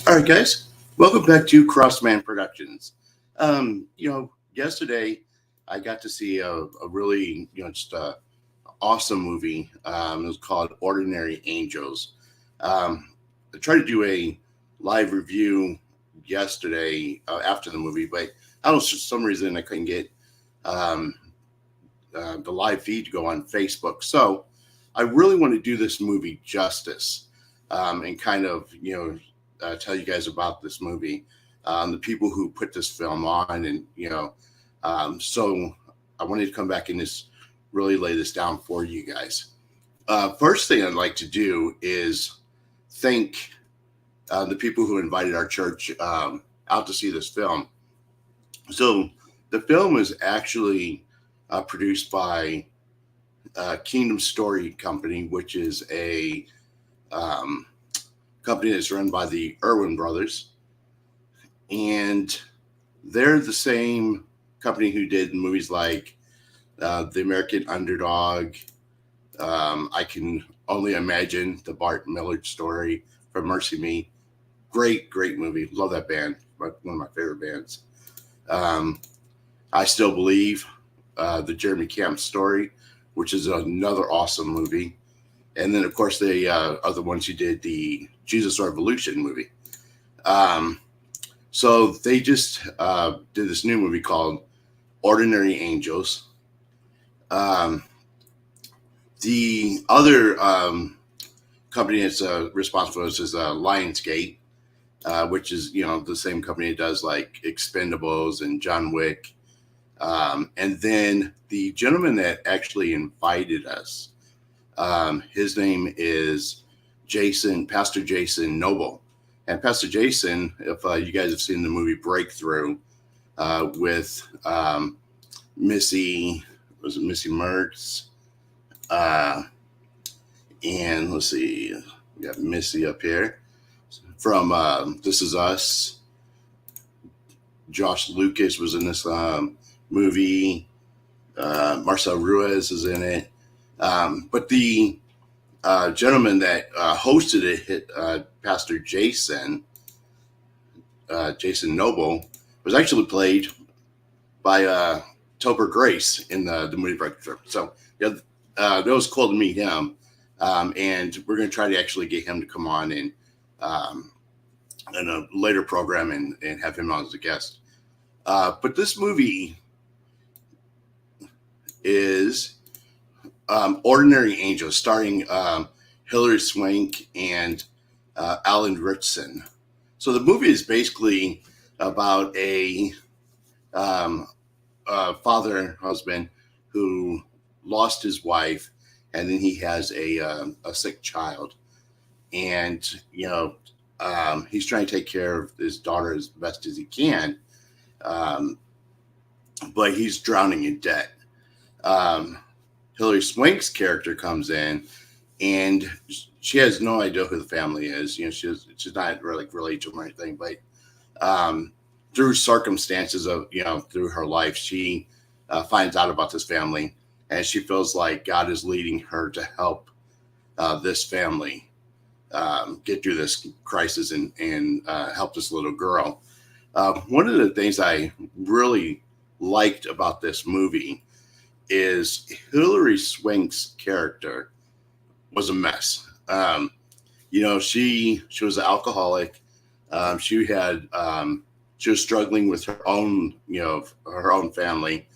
All right, guys, welcome back to Crossman Productions. Yesterday I got to see a really, just a awesome movie. It was called Ordinary Angels. I tried to do a live review yesterday after the movie, but I don't know, for some reason I couldn't get um, the live feed to go on Facebook. So I really want to do this movie justice and kind of, tell you guys about this movie, the people who put this film on, and so I wanted to come back and just really lay this down for you guys. First thing I'd like to do is thank the people who invited our church out to see this film. So the film is actually produced by Kingdom Story Company, which is a um, company that's run by the Irwin brothers, and they're the same company who did movies like The American Underdog. I can only imagine the Bart Millard Story from Mercy Me. Great movie. Love that band. One of my favorite bands. I Still Believe, the Jeremy Camp Story, which is another awesome movie. And then, of course, they are the ones who did the Jesus Revolution movie. So they just did this new movie called Ordinary Angels. The other company that's responsible for this is Lionsgate, which is the same company that does like Expendables and John Wick. And then the gentleman that actually invited us, his name is Pastor Jason Noble. And Pastor Jason, if you guys have seen the movie Breakthrough with Missy Mertz? And let's see, we got Missy up here from This Is Us. Josh Lucas was in this movie. Marcel Ruiz is in it. But the gentleman that hosted it, Pastor Jason Noble, was actually played by Topher Grace in the movie Breakthrough. So that was cool to meet him. And we're going to try to actually get him to come on in a later program and have him on as a guest. But this movie is Ordinary Angels, starring Hilary Swank and Alan Ritchson. So the movie is basically about a father and husband who lost his wife, and then he has a sick child, and he's trying to take care of his daughter as best as he can, but he's drowning in debt. Hilary Swank's character comes in, and she has no idea who the family is. She's not really related to them or anything, but through circumstances of through her life, she finds out about this family, and she feels like God is leading her to help this family get through this crisis and help this little girl. One of the things I really liked about this movie is Hilary Swank's character was a mess. She was an alcoholic. She was struggling with her own family.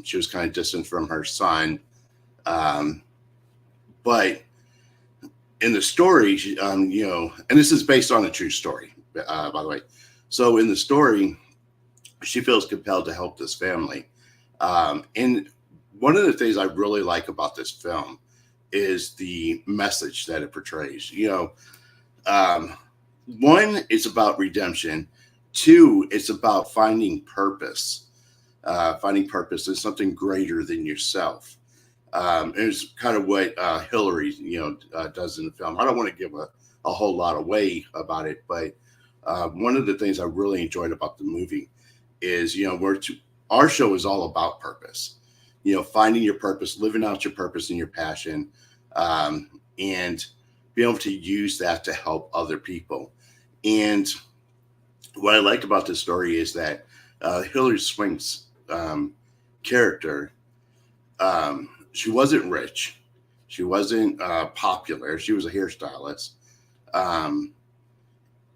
She was kind of distant from her son. But in the story, and this is based on a true story, by the way. So in the story, she feels compelled to help this family. And one of the things I really like about this film is the message that it portrays. One, it's about redemption. Two, it's about finding purpose. Finding purpose in something greater than yourself. It's kind of what Hillary, does in the film. I don't want to give a whole lot away about it, but one of the things I really enjoyed about the movie is, our show is all about purpose. Finding your purpose, living out your purpose and your passion, and being able to use that to help other people. And what I liked about this story is that Hillary Swank's character, she wasn't rich, she wasn't popular, she was a hairstylist. Um,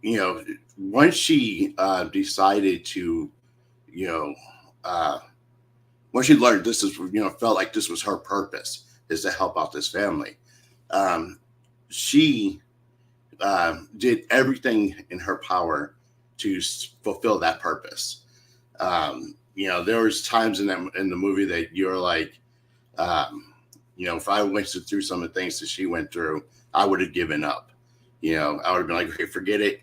you know, once she decided to, you know, uh, once she learned this is, felt like this was her purpose, is to help out this family. Um, she did everything in her power to fulfill that purpose. There was times in the movie that you're like, if I went through some of the things that she went through, I would have given up. I would have been like, okay, forget it.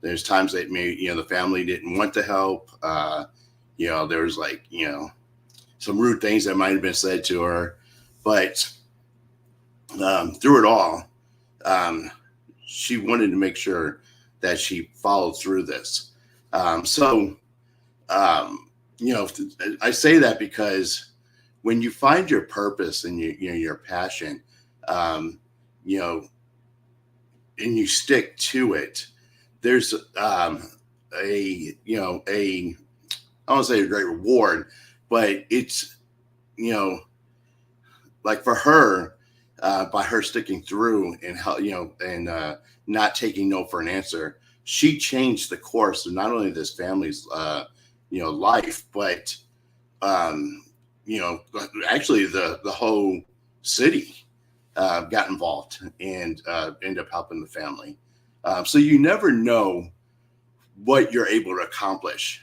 There's times that maybe the family didn't want to help. There was like some rude things that might have been said to her, but through it all, she wanted to make sure that she followed through this. So, I say that because when you find your purpose and your passion, um, you know, and you stick to it, there's a I don't say a great reward, but it's you know like for her, by her sticking through and how and not taking no for an answer, she changed the course of not only this family's life, but um, you know actually the whole city got involved and ended up helping the family. So you never know what you're able to accomplish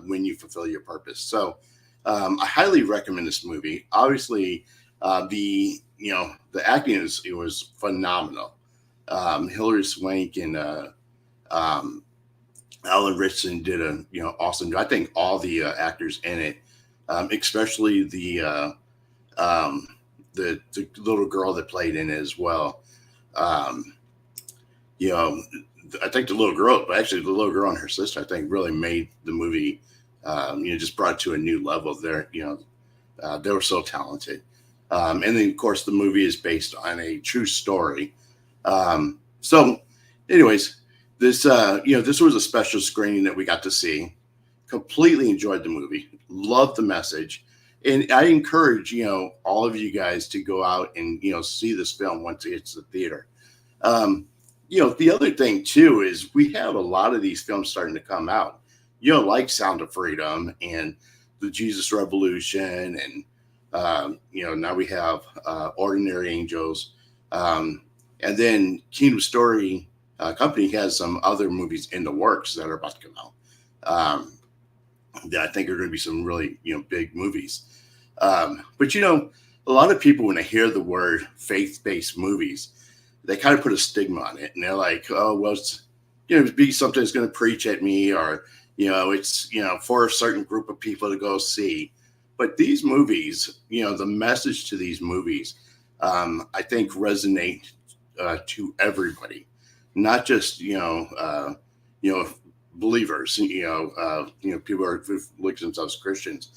when you fulfill your purpose. So I highly recommend this movie. Obviously, the acting it was phenomenal. Hilary Swank and um, Alan Ritchson did a awesome job. I think all the actors in it, especially um, the little girl that played in it as well. Um, you know, I think the little girl, but actually the little girl and her sister, I think really made the movie. Just brought it to a new level. They were so talented. And then, of course, the movie is based on a true story. So, anyways, this was a special screening that we got to see. Completely enjoyed the movie. Loved the message, and I encourage all of you guys to go out and see this film once it hits the theater. Um, the other thing too is we have a lot of these films starting to come out. Like Sound of Freedom and the Jesus Revolution, and now we have Ordinary Angels, and then Kingdom Story Company has some other movies in the works that are about to come out. That I think are going to be some really big movies. But a lot of people, when they hear the word faith-based movies, they kind of put a stigma on it, and they're like, oh well, it's be something that's going to preach at me, or it's for a certain group of people to go see. But these movies, the message to these movies, I think resonate to everybody, not just believers. People who look at themselves Christians.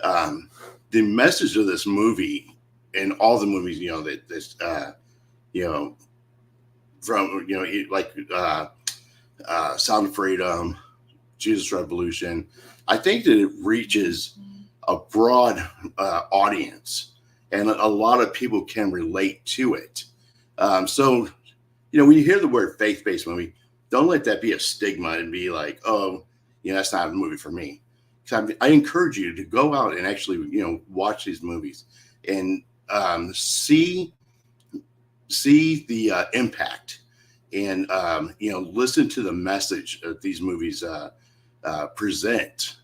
The message of this movie and all the movies, that this, from like Sound of Freedom, Jesus Revolution, I think that it reaches a broad audience, and a lot of people can relate to it. So, when you hear the word faith-based movie, don't let that be a stigma and be like, oh, that's not a movie for me. I encourage you to go out and actually, watch these movies and see the impact, and listen to the message that these movies present.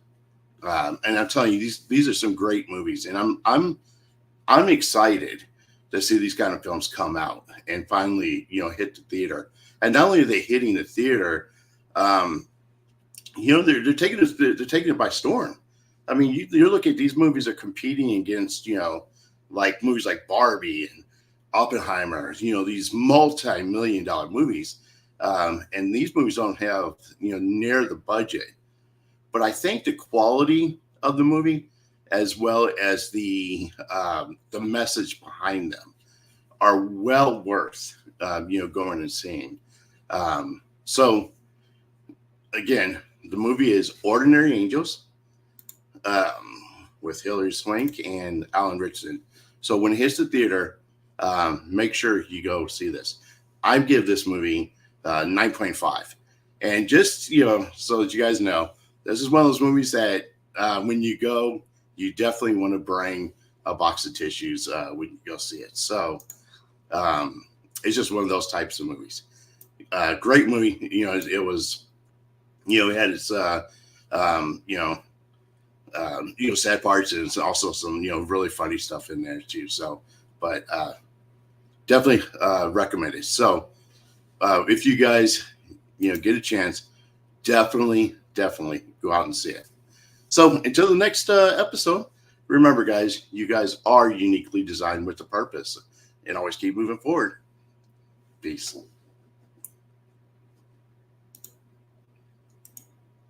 And I'm telling you, these are some great movies, and I'm excited to see these kind of films come out and finally hit the theater. And not only are they hitting the theater, they're taking it by storm. I mean, you're looking at these movies are competing against like movies like Barbie and Oppenheimer, these multi-million-dollar movies, and these movies don't have near the budget. But I think the quality of the movie, as well as the message behind them, are well worth going and seeing. So again, the movie is Ordinary Angels, with Hilary Swank and Alan Richardson. So when it hits the theater, make sure you go see this. I give this movie 9.5. And just, so that you guys know, this is one of those movies that when you go, you definitely want to bring a box of tissues when you go see it. So it's just one of those types of movies. Great movie. It was, it had its, sad parts, and it's also some, really funny stuff in there too. So, but definitely recommend it. So, if you guys, get a chance, definitely go out and see it. So, until the next episode, remember, guys, you guys are uniquely designed with a purpose, and always keep moving forward. Peace.